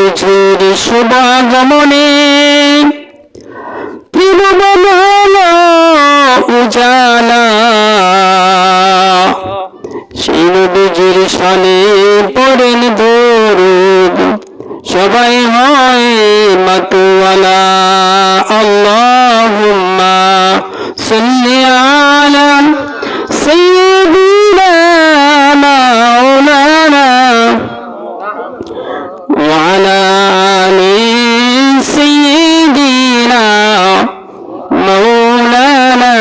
নবীজির শুভাগমনে প্রিয়বন হলো উজালা, সেই নবীজির শানে পড়েন দরুদ, সবাই হয় মাতওয়ালা। আল্লাহুম্মা সাল্লি আলা সাইয়্যিদিনা মাওলানা ওয়া আলা আলি সাইয়্যিদিনা মাওলানা।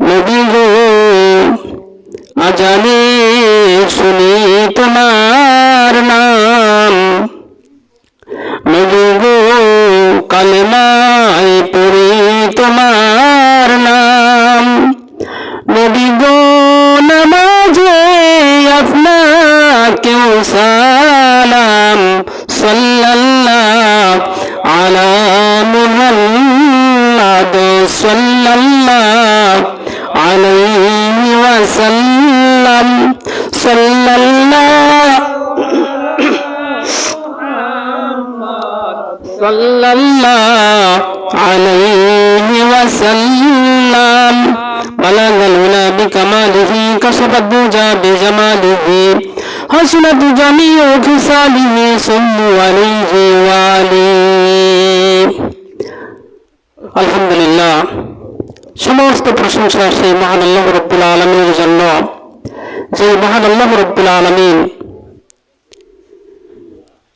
নবী গো আজানে শুনি তোমার নাম, নবী গো কালেমায় পড়ি তোমার নাম, নবী গো নামাজে আপনাকেও সালাম। সাল্লাল্লাহু আলা মুহাম্মাদ সাল্লাল্লাহু আলাইহি ওয়াসাল্লাম। সাল্লাল্লাহু আলাইহি ওয়াসাল্লাম। বালাগাল উলা বিকামালিহি কাশাফাদ দুজা বিজামালিহি হাসনাত জামিউ খিসালিহি সাল্লু আলাইহি ওয়া আলিহি। আলহামদুলিল্লাহ, সমস্ত প্রশংসা সেই মহান আল্লাহ রাব্বুল আলামিনের জন্য, যে মহান আল্লাহ রাব্বুল আলামিন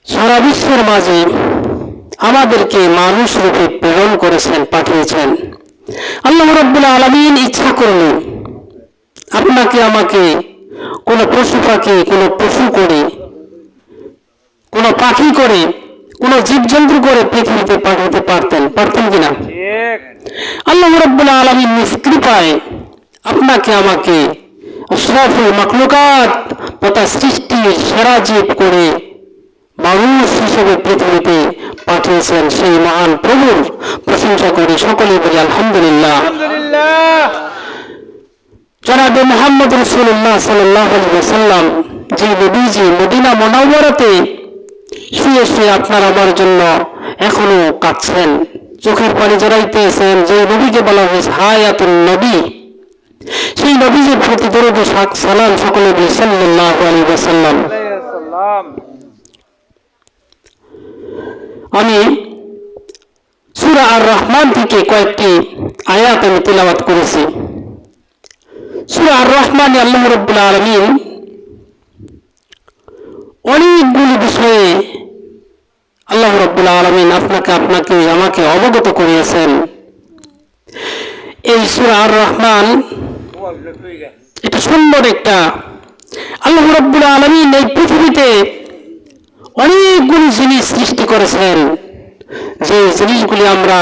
সারা বিশ্বের মাঝে আমাদেরকে মানুষ রূপে প্রেরণ করেছেন, পাঠিয়েছেন। আল্লাহ রাব্বুল আলামিন ইচ্ছা করলে আপনাকে আমাকে কোনো পশু পাখি, কোনো পশু করে, কোনো পাখি করে, কোনো জীবজন্তু করে পৃথিবীতে পাঠাতে পারতেন কিনা? আল্লাহ রাব্বুল আলামিন নিজ কৃপায় আপনাকে আমাকে আশরাফুল মাখলুকাত তথা সৃষ্টির সেরা জীব করে মানুষ হিসেবে পৃথিবীতে পাঠিয়েছেন। সেই মহান প্রভুর প্রশংসা করে সকলে বলি আলহামদুলিল্লাহ। জনাবে মুহাম্মদ রাসূলুল্লাহ সাল্লাল্লাহু আলাইহি ওয়াসাল্লাম, যে নবীজি মদিনা মুনাওয়ারাতে শুয়ে শুয়ে আপনার আমার জন্য এখনো কাঁদছেন, চোখের পানি জড়াইতেছেন, যে নবীকে বলা হয়েছে হায়াতুন নবী, সেই নবীজির প্রতি দরুদ ও সালাম সকলে বলি সাল্লাল্লাহু আলাইহি ওয়াসাল্লাম। আমি সূরা আর রহমান থেকে কয়েকটি আয়াত আমি তিলাওয়াত করেছি। সূরা আর রহমানে আল্লাহ রাব্বুল আলামিন অনেকগুলি বিষয়ে আল্লাহ রাব্বুল আলামিন আপনাকে আমাকে অবগত করিয়েছেন। এই সূরা আর রহমান এটা সুন্দর একটা, আল্লাহ রাব্বুল আলামিন এই পৃথিবীতে অনেকগুলি জিনিস সৃষ্টি করেছেন, যে জিনিসগুলি আমরা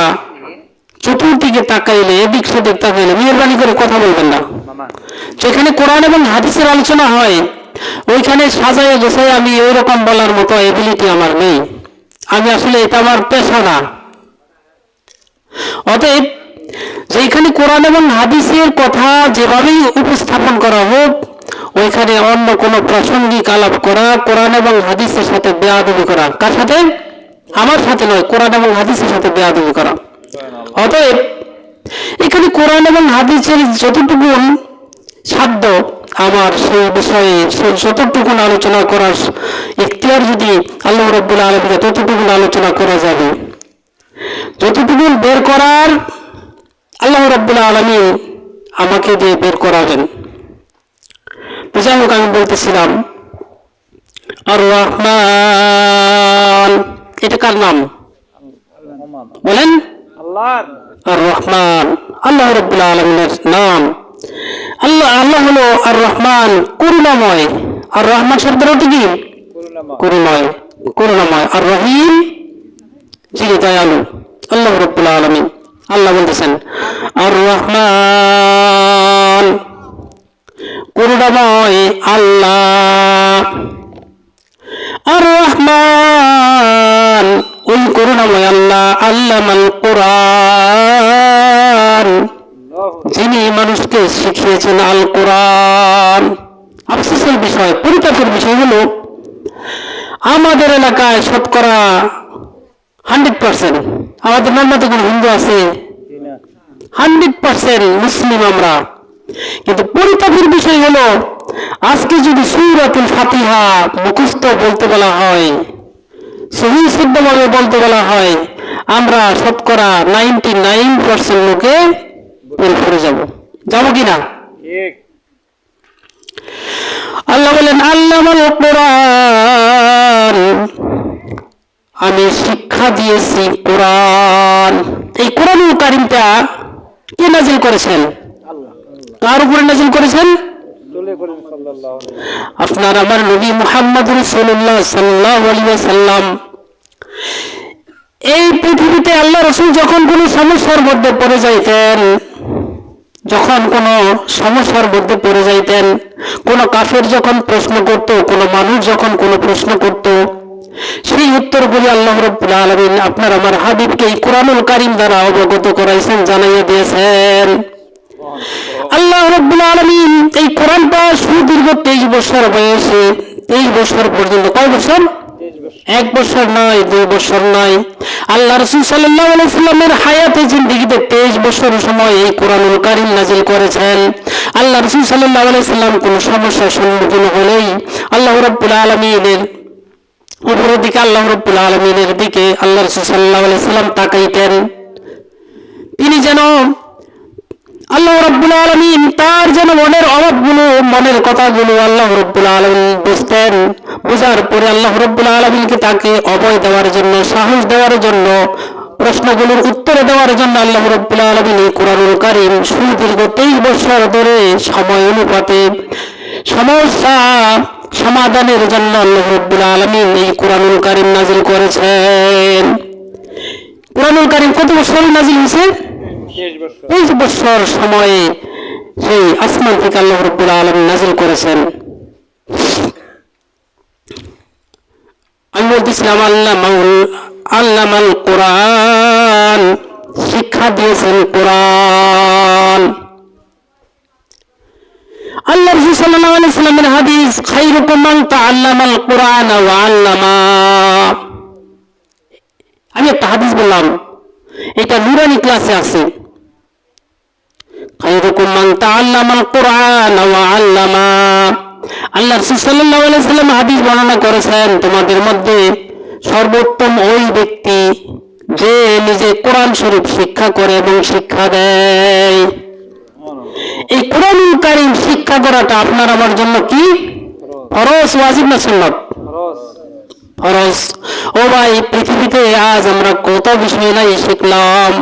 চতুর্দিকে তাকাইলে, এদিক সেদিক তাকাইলে, মেহরবানি করে কথা বলবেন না। যেখানে কোরআন এবং হাদিসের আলোচনা হয় ওইখানে সাজায় গোছায় আমি ওইরকম বলার মতো এবিলিটি আমার নেই। আমি আসলে এটা আমার পেশা না। অতএব যেখানে কোরআন এবং হাদিসের কথা যেভাবেই উপস্থাপন করা হোক, ওইখানে অন্য কোনো প্রাসঙ্গিক আলাপ করা, কোরআন এবং হাদিসের সাথে বেয়াদবি করা, কার সাথে? আমার সাথে নয়, কোরআন এবং হাদিসের সাথে বেয়াদবি করা। অতএব এখানে কোরআন এবং হাদিসের যতটুকু সাধ্য আমার সেই বিষয়ে যতটুকু আলোচনা করার ইখতিয়ার যদি আল্লাহ রাব্বুল আলামিন, ততটুকু আলোচনা করা যাবে। যতটুকু বের করার আল্লাহ রাব্বুল আলামিন আমাকে দিয়ে বের করাবেন। যাই হোক, আমি বলতেছিলাম আর রহমান, এটা কার নাম বলেন? আর রহমান আল্লাহ রাব্বুল আলামিনের নাম। আল্লাহ হলো আর রহমান, করুণাময়। আর রহমান শব্দের অর্থ কি? করুণাময়। আর রহিম, যিনি দয়ালু। আল্লাহ রাব্বুল আলামিন আল্লাহ বলতেছেন আর রহমান, করুণাময় আল্লাহ। আর রহমান ওই করুণাময় আল্লাহ, আল্লামাল কোরআন, যিনি মানুষকে শিখিয়েছেন আল কোরআন। আফসোসের বিষয়, পরিতাপের বিষয় হলো আমাদের এলাকায় শতকরা 100%, আমাদের নর্মাতে কোনো হিন্দু আছে? 100% মুসলিম আমরা। কিন্তু পরিতাপের বিষয় হলো, আজকে যদি সূরাতুল ফাতিহা মুখস্থ বলতে বলা হয়, সহি শুদ্ধভাবে বলতে বলা হয়, আমরা শতকরা 99% লোকে ফেল করে যাব কিনা? আল্লাহ বলেন আল্লামাল কোরআন, আমি শিক্ষা দিয়েছি কোরআন। এই কোরআনুল কারীমটা কে নাযিল করেছেন? কার উপরে নাযিল করেছেন? আপনার আমার নবী মুহাম্মদ রাসূলুল্লাহ সাল্লাল্লাহু আলাইহি ওয়াসাল্লাম। এই পৃথিবীতে আল্লাহ রাসূল যখন কোনো সমস্যার মধ্যে পড়ে যাইতেন, কোন কাফের যখন প্রশ্ন করত, কোন মানুষ যখন কোন প্রশ্ন করত, সেই উত্তরগুলি আল্লাহ রাব্বুল আলামিন আপনার আমার হাবিবকে এই কোরআনুল কারীম দ্বারা অবগত করাইছেন, জানাইয়া দিয়েছেন। আল্লাহ রাব্বুল আলামিন এই কোরআনটা সুদীর্ঘ 23 বছর বয়সে, 23 বছর পর্যন্ত, কয় বছর? 1 বছর নয়, 2 বছর নয়, আল্লাহ রাসূল সাল্লাল্লাহু আলাইহি সাল্লামের হায়াতে জিন্দেগিতে 23 বছর সময় এই কোরআনুল কারীম নাযিল করেছেন। আল্লাহ রাসূল সাল্লাল্লাহু আলাইহি সাল্লাম কোন সমস্যার সম্মুখীন হলেই আল্লাহ রাব্বুল আলামিনের উপরের দিকে, আল্লাহ রাব্বুল আলামিনের দিকে আল্লাহ রাসূল সাল্লাল্লাহু আলাইহি সাল্লাম তাকাইতেন। তিনি যেন আল্লাহ রাব্বুল আলামিন তার যেন মনের অভাবগুলো, মনের কথাগুলো আল্লাহ রাব্বুল আলামিন বুঝতেন। বুঝার পরে আল্লাহ রাব্বুল আলামিনকে তাকে অভয় দেওয়ার জন্য, সাহস দেওয়ার জন্য, প্রশ্নগুলোর উত্তর দেওয়ার জন্য আল্লাহ রাব্বুল আলামিন এই কোরআনুল কারীম সুদীর্ঘ 23 বছর ধরে সময় অনুপাতে সমস্যা সমাধানের জন্য আল্লাহ রাব্বুল আলামিন এই কোরআনুল কারীম নাযিল করেছেন। কোরআনুল কারীম কত বছর নাযিল হয়েছে? 23 বছর সময়ে সেই আসমান থেকে আল্লাহ রাব্বুল আলামিন নাযিল করেছেন। আমি বলতেছিলাম আল্লামাল কোরআন, শিক্ষা দিয়েছেন কোরআন। আল্লাহ রাসূল সাল্লাল্লাহু আলাইহি ওয়াসাল্লামের হাদিস, খায়রুকুম মান তাআল্লামাল কোরআন ওয়া আল্লামা। আমি একটা হাদিস বললাম, এটা নুরানি ক্লাসে আছে। খায়রুকুম মান তাআল্লামাল কোরআন ওয়া আল্লামা। আল্লাহ রাসূল সাল্লাল্লাহু আলাইহি ওয়াসাল্লাম হাদিস বর্ণনা করেছেন, তোমাদের মধ্যে সর্বোত্তম ওই ব্যক্তি যে নিজে কোরআন শরীফ শিক্ষা করে এবং শিক্ষা দেয়। এই কোরআনুল কারীম শিক্ষা করাটা আপনার আমার জন্য কি ফরজ, ওয়াজিব না সুন্নাত? ফরজ। ও ভাই, পৃথিবীতে আজ আমরা কত বিষয় নাই শিখলাম।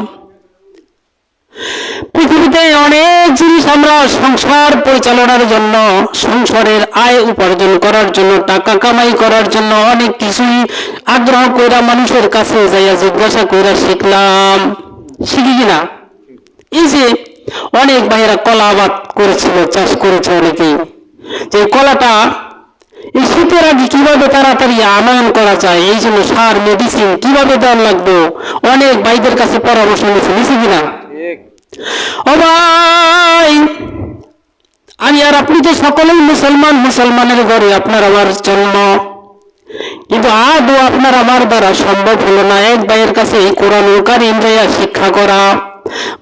পৃথিবীতে অনেক জিনিস আমরা সংসার পরিচালনার জন্য, সংসারের আয় উপার্জন করার জন্য, টাকা কামাই করার জন্য অনেক কিছুই আগ্রহ কইরা মানুষের কাছে যাইয়া জিজ্ঞাসা কইরা শিখলাম, শিখি কিনা? এই যে অনেক ভাইয়েরা কলা আবাদ করেছিল, চাষ করেছে অনেকেই, যে কলাটা এই শীতের আগে কিভাবে তাড়াতাড়ি আনয়ন করা যায়, এই জন্য সার মেডিসিন কিভাবে দেওয়া লাগবে, অনেক ভাইদের কাছে পরামর্শ নিয়েছে কিনা? ও ভাই, আমি আর আপনি তো সকলেই মুসলমান, মুসলমানের ঘরে আপনার আমার জন্ম, কিন্তু আদৌ আপনার আমার দ্বারা সম্ভব হলো না এক ভাইয়ের কাছে এই কোরআনুল কারীম শিক্ষা করা।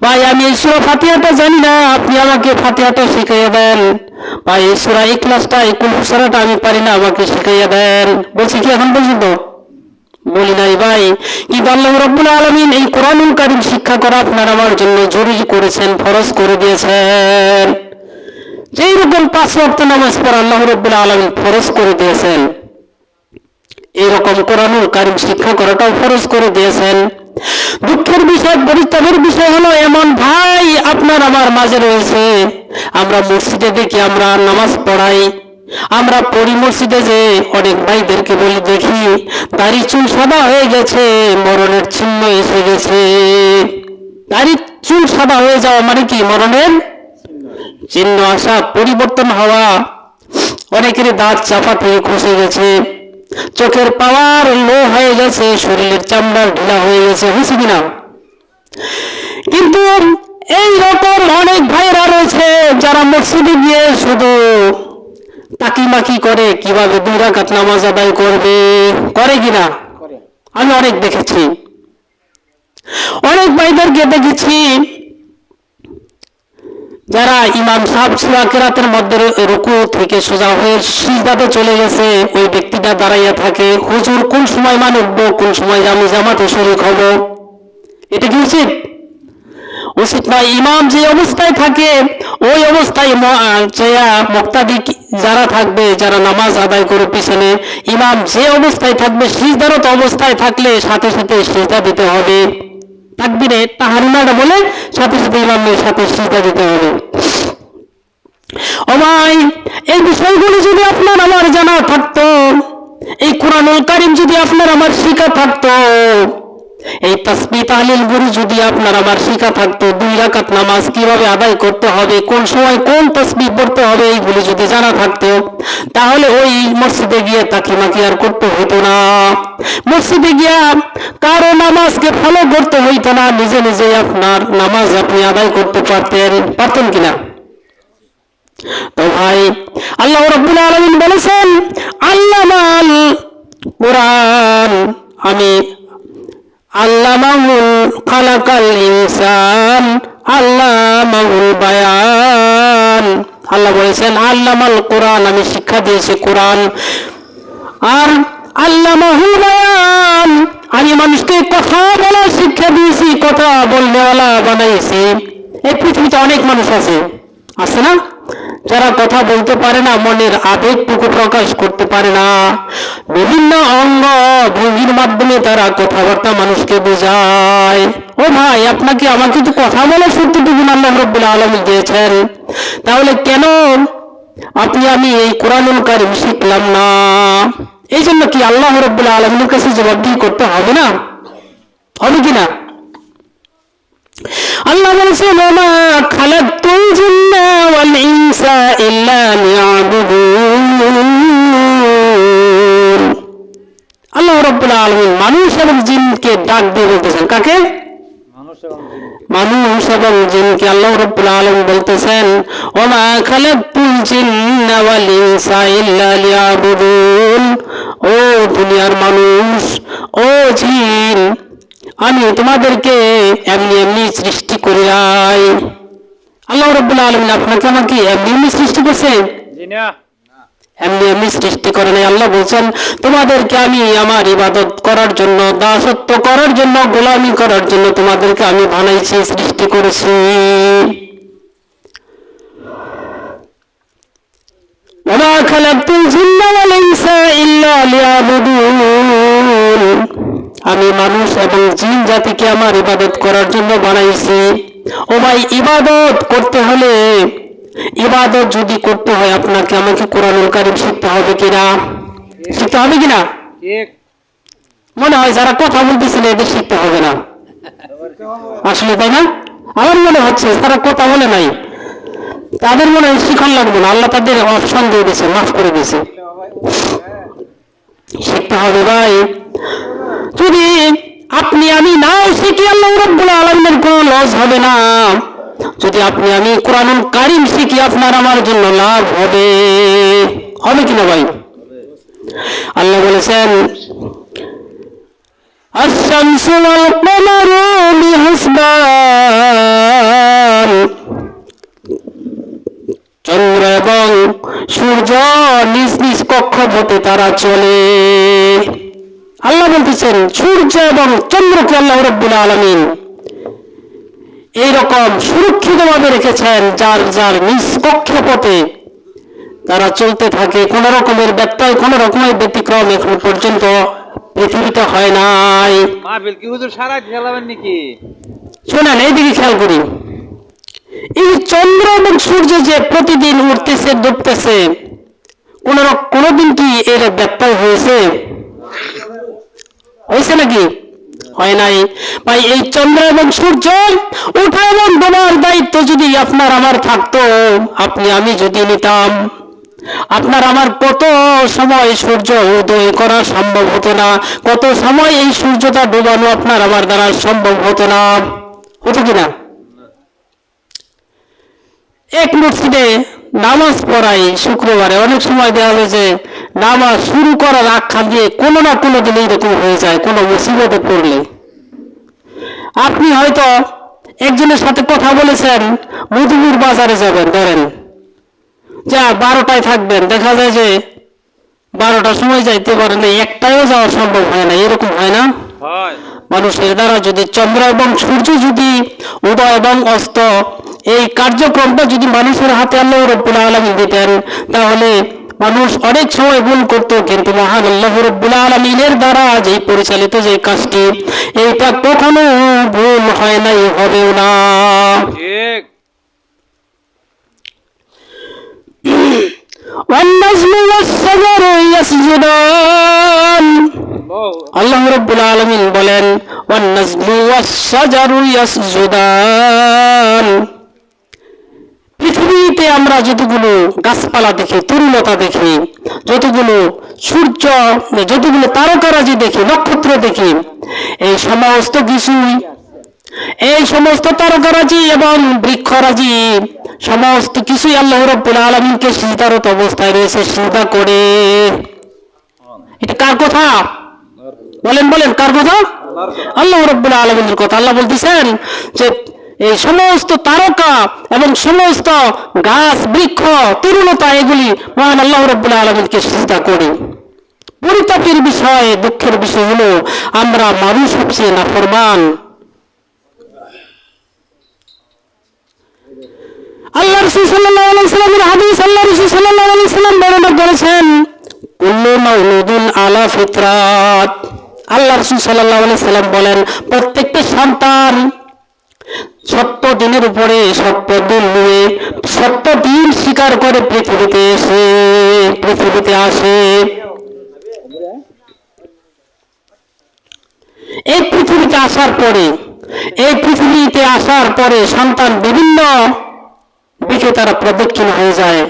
ভাই, আমি এই সূরা ফাতিহাটা জানি না, আপনি আমাকে ফাতিহাটা শিখাইয়া দেন। ভাই, এই সূরা ইখলাসটা, এই কুল সূরাটা আমি পারি না, আমাকে শিখাইয়া দেন। বলছি কি এখন পর্যন্ত? বলি নাই ভাই। কিন্তু আল্লাহ রাব্বুল আলামিন এই কোরআনুল কারীম শিক্ষা করা আপনার আমার জন্য জরুরি করেছেন, ফরজ করে দিয়েছেন। যেই রকম 5 ওয়াক্ত নামাজ পড়া আল্লাহ রাব্বুল আলামিন ফরজ করে দিয়েছেন, এইরকম কোরআনুল কারীম শিক্ষা করাটাও ফরজ করে দিয়েছেন। দুঃখের বিষয়, পরিতাপের বিষয় হলো এমন ভাই আপনার আমার মাঝে রয়েছে, আমরা মসজিদে দেখি, আমরা নামাজ পড়াই, আমরা পড়ি মসজিদে, যে অনেক ভাইদেরকে বলি দেখি দাড়ি চুল সাদা হয়ে গেছে, মরণের চিহ্ন এসে গেছে। দাড়ি চুল সাদা হয়ে যাওয়া মানে কি? মরণের চিহ্ন আসা, পরিবর্তন হওয়া। অনেকের দাঁত চাপা থেকে খসে গেছে, চোখের পাওয়ার লো হয়ে গেছে, শরীরের চামড়া ঢিলা হয়ে গেছে, হয়েছে কিনা? কিন্তু এই রকম অনেক ভাইরা রয়েছে যারা মসজিদে গিয়ে শুধু তাকিমাকি করে কিভাবে 2 রাকাত নামাজ আদায় করবে, করে কিনা? আমি অনেক দেখেছি, অনেক ভাইদেরকে দেখেছি যারা ইমাম সাহেব সূরা কেরাতের মধ্যে রুকু থেকে সোজা হয়ে সিজদাতে চলে গেছে, ওই ব্যক্তিটা দাঁড়াইয়া থাকে, হুজুর কোন সময় মান উঠবো, কোন সময় আমি জামাতে শরীক হব। এটা কি উচিত? উচিত নয়। ইমাম যে অবস্থায় থাকে ওই অবস্থায় মুক্তাদি যারা থাকবে, যারা নামাজ আদায় করে পিছনে, ইমাম যে অবস্থায় থাকবে সিজদারত অবস্থায় থাকলে সাথে সাথে সিজদা দিতে হবে, তাকবীরে তাহরিমাটা বলে সাথে সাথে ইমামের সাথে সিজদা দিতে হবে। ও ভাই, এই বিষয়গুলো যদি আপনার আমার জানা থাকতো, এই কোরআনুল কারীম যদি আপনার আমার শিখা থাকতো, এই তাসবিহ তাহলিল গুলো যদি আপনার আমার শিখা থাকতো, 2 রাকাত নামাজ কিভাবে আদায় করতে হবে, কোন সময় কোন তাসবিহ পড়তে হবে, এইগুলো যদি জানা থাকতো, তাহলে ওই মসজিদে গিয়ে তাকিমাকি আর করতে হতো না, মসজিদে গিয়া কারো নামাজকে ফলো করতে হইতো না, নিজে নিজে আপনার নামাজ আপনি আদায় করতে পারতেন কিনা? তো ভাই, আল্লাহ রাব্বুল আলামিন বলেছেন আল্লামাল কুরআন, আমি আল্লামাহুল খালাকাল ইনসান আল্লামাহুল বায়ান। আল্লাহ বলেছেন আল্লামাল কুরআন, আমি শিক্ষা দিয়েছি কোরআন, আর আল্লামাহুল বায়ান, আমি মানুষকে কথা বলার শিক্ষা দিয়েছি, কথা বলনেওয়ালা বানাইছি। এই পৃথিবীতে অনেক মানুষ আছে না, যারা কথা বলতে পারে না, মনের আবেগটুকু প্রকাশ করতে পারে না, বিভিন্ন অঙ্গ ভঙ্গির মাধ্যমে তারা কথাবার্তা মানুষকে বোঝায়। ও ভাই, আপনাকে আমাকে তো কথা বলার শক্তিটুকু আল্লাহ রাব্বুল আলামিন দিয়েছেন, তাহলে কেন আপনি আমি এই কোরআনুল কারীম শিখলাম না? এই জন্য কি আল্লাহ রাব্বুল আলামিনের কাছে জবাবদিহি করতে হবে না? হবে কিনা? আল্লাহ বলেছেন ওমা খালাকতুল জিন্না ওয়াল ইনসা ইল্লা লিয়াবুদুন। আল্লাহ রাব্বুল আলামিন মানুষ এবং জিনকে ডাক দিয়ে বলতেছেন, কাকে? মানুষ এবং জিনকে আল্লাহ রাব্বুল আলামিন বলতেছেন ওমা খালাকতুল জিন্না ওয়াল ইনসা ইল্লা লিয়াবুদুন। ও দুনিয়ার মানুষ, ও জিন, আমি তোমাদেরকে এমনি এমনি সৃষ্টি করি নাই। আল্লাহ রাব্বুল আলামিন আপনাকে আমাকে এমনি এমনি সৃষ্টি করেছেন? এমনি এমনি সৃষ্টি করে নাই। আল্লাহ বলছেন তোমাদেরকে আমি আমার ইবাদত করার জন্য, দাসত্ব করার জন্য, গোলামি করার জন্য তোমাদেরকে আমি বানাইছি, সৃষ্টি করেছি। ওমা খালাকতুল জিন্না ওয়াল ইনসা ইল্লা লিয়াবুদুন। আমি মানুষ এবং জিন জাতিকে আমার ইবাদত করার জন্য বানাইছি। ও ভাই, ইবাদত করতে হলে, ইবাদত যদি করতে হয় আপনাকে আমাকে কোরআনুল কারীম শিখতে হবে কিনা? শিখতে হবে কিনা? মনে হয় যারা কথা বলতেছেন এদের শিখতে হবে না, আসলে তাই না? আমার মনে হচ্ছে যারা কথা বলে নাই তাদের মনে হয় শিখন লাগবে না, আল্লাহ তাদের অপশন দিয়ে দিয়েছে, মাফ করে দিয়েছে। শিখতে হবে ভাই। যদি আপনি আমি নাও শিখি আল্লাহ রাব্বুল আলামিনের কোনো লস হবে না, যদি আপনি আমি কোরআনুল কারীম শিখি আপনার আমার জন্য লাভ হবে। হবে কিনা ভাই? আল্লাহ বলেছেন আশ-শামসু ওয়াল কমারু বিহিসবান। চন্দ্র এবং সূর্য নিজ নিজ কক্ষপথে তারা চলে। আল্লাহ বলতেছেন সূর্য এবং চন্দ্রকে আল্লাহ রাব্বুল আলামিন এইরকম সুরক্ষিতভাবে রেখেছেন, যার যার নিজ কক্ষপথে তারা চলতে থাকে, কোন রকমের ব্যত্যয়, কোন রকমের ব্যতিক্রম এখন পর্যন্ত পৃথিবীতে হয় নাই। শোনেন, এইদিকে খেয়াল করি, এই চন্দ্র এবং সূর্য যে প্রতিদিন উঠতেছে ডুবতেছে, কোনদিন কি এর ব্যত্যয় হয়েছে? হয়েছে নাকি? হয় নাই ভাই। এই চন্দ্র এবং সূর্য ওঠা এবং ডোবার দায়িত্ব যদি আপনার আমার থাকতো, আপনি আমি যদি নিতাম, আপনার আমার কত সময় সূর্য উদয় করা সম্ভব হতো না, কত সময় এই সূর্যটা ডোবানো আপনার আমার দ্বারা সম্ভব হতো না। হতো কিনা? এক মসজিদে নামাজ পড়াই শুক্রবারে, অনেক সময় দেওয়া হবে যে নামাজ শুরু করার আখ্যান দিয়ে কোনো না কোনো দিন এইরকম হয়ে যায় কোনো মুসিবতে পড়লে। আপনি হয়তো একজনের সাথে কথা বলেছেন, মধুপুর বাজারে যাবেন, ধরেন যা 12টায় থাকবেন, দেখা যায় যে 12টার সময় যাইতে পারেন না, একটাও যাওয়া সম্ভব হয় না, এরকম হয় না? মানুষের দ্বারা যদি চন্দ্র এবং সূর্য যদি উদয় এবং অস্ত এই কার্যক্রমটা যদি মানুষের হাতে আল্লাহ রাব্বুল আলামিন দিতেন, তাহলে মানুষ অনেক সময় ভুল করত, কিন্তু মহান আল্লাহ রাব্বুল আলামিনের দ্বারা যে পরিচালিত যে কাজটি, এইটা কখনো ভুল হয় নাই, হবেও না। ঠিক। والنجم والشجر يسجدان, আল্লাহ রাব্বুল আলামিন বলেন ওয়ান-নাজমু ওয়াস-শাজারু ইয়াসজুদান। পৃথিবীতে আমরা যতগুলো গাছপালা দেখি, তরুলতা দেখি, যতগুলো সূর্য, যতগুলো তারকারাজি দেখি, নক্ষত্র দেখি, এই সমস্ত কিছুই, এই সমস্ত তারকারাজি এবং বৃক্ষরাজি সমস্ত কিছুই আল্লাহ রাব্বুল আলামিনকে সিজদারত অবস্থায় রয়েছে, সিজদা করে। এটা কার কথা? বলেন বলেন, কার কথা? আল্লাহ রাব্বুল আলামিনের কথা। আল্লাহ বলতেছেন যে এই সমস্ত তারকা এবং সমস্ত গাছ বৃক্ষ তরুণতা এগুলি মহান আল্লাহ রাব্বুল আলামিনকে সিজদা করে। পরিতাপের বিষয়, দুঃখের বিষয় হলো আমরা মানুষ হচ্ছি নাফরমান। আল্লাহ রাসূল সাল্লাল্লাহু আলাইহি ওয়াসাল্লামের হাদিস, আল্লাহ রাসূল সাল্লাল্লাহু আলাইহি ওয়াসাল্লাম বর্ণনা করেছেন কুল্লু মাউলুদুন আলা ফিতরাত। আল্লাহ রাসূল সাল্লাল্লাহু আলাইহি ওয়াসাল্লাম বলেন প্রত্যেকটা সন্তান সত্য দিনের উপরে সত্য দিন নিয়ে সত্য দিন স্বীকার করে পৃথিবীতে আসে। এই পৃথিবীতে আসার পরে সন্তান বিভিন্ন দিকে তারা প্রদক্ষিণ হয়ে যায়।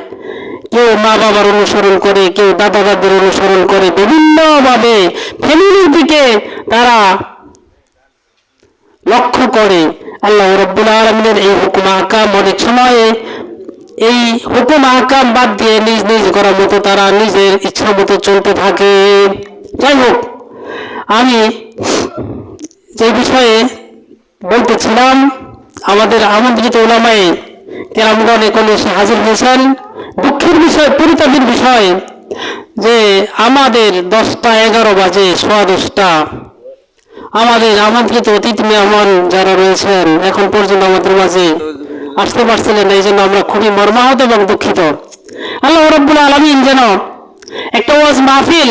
কেউ মা বাবার অনুসরণ করে, কেউ দাদা দাদির অনুসরণ করে, বিভিন্ন ভাবে ফ্যামিলির দিকে তারা লক্ষ্য করে। আল্লাহ রাব্বুল আলামিনের এই হুকুম আহকাম অনেক সময় এই হুকুম আহকাম বাদ দিয়ে নিজ নিজ করার মতো তারা নিজের ইচ্ছা মতো চলতে থাকে। যাই হোক, আমি যে বিষয়ে বলতেছিলাম, আমাদের আমন্ত্রিত উলামায়ে কেরামগণ এখানে এসে হাজির হয়েছেন। দুঃখের বিষয়, পরিতাপের বিষয় যে আমাদের 10টা 11 বাজে, 10:15, আমাদের আমন্ত্রিত অতিথি মেহমান যারা রয়েছেন এখন পর্যন্ত আমাদের মাঝে আসতে পারছিলেন, এই জন্য আমরা খুবই মর্মাহত এবং দুঃখিত। আল্লাহ রাব্বুল আলামিন যেন একটা ওয়াজ মাহফিল,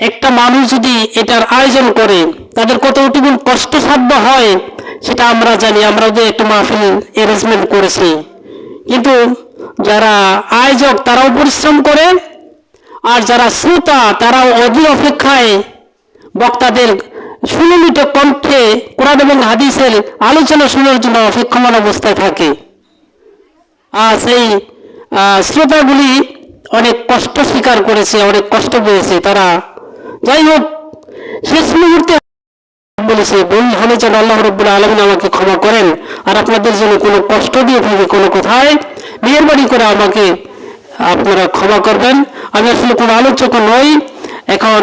একটা মানুষ যদি এটার আয়োজন করে তাদের কতটুকু কষ্টসাধ্য হয় সেটা আমরা জানি। আমরা যে একটা মাহফিল অ্যারেঞ্জমেন্ট করেছি, কিন্তু যারা আয়োজক তারাও পরিশ্রম করে, আর যারা শ্রোতা তারাও অধীর অপেক্ষায় বক্তাদের সুনিমিত কণ্ঠে কোরআন এবং হাদিসের আলোচনা শোনার জন্য অপেক্ষমান অবস্থায় থাকে। আর সেই শ্রোতাগুলি অনেক কষ্ট স্বীকার করেছে, অনেক কষ্ট পেয়েছে তারা। যাই হোক, শেষ মুহূর্তে বলেছে ভুল হলে যেন আল্লাহ রাব্বুল আলামিন আমাকে ক্ষমা করেন, আর আপনাদের জন্য কোনো কষ্ট দিয়ে থাকে কোনো কথায় মেহেরবানি করে আমাকে আপনারা ক্ষমা করবেন। আমি আসলে কোনো আলোচক নই। এখন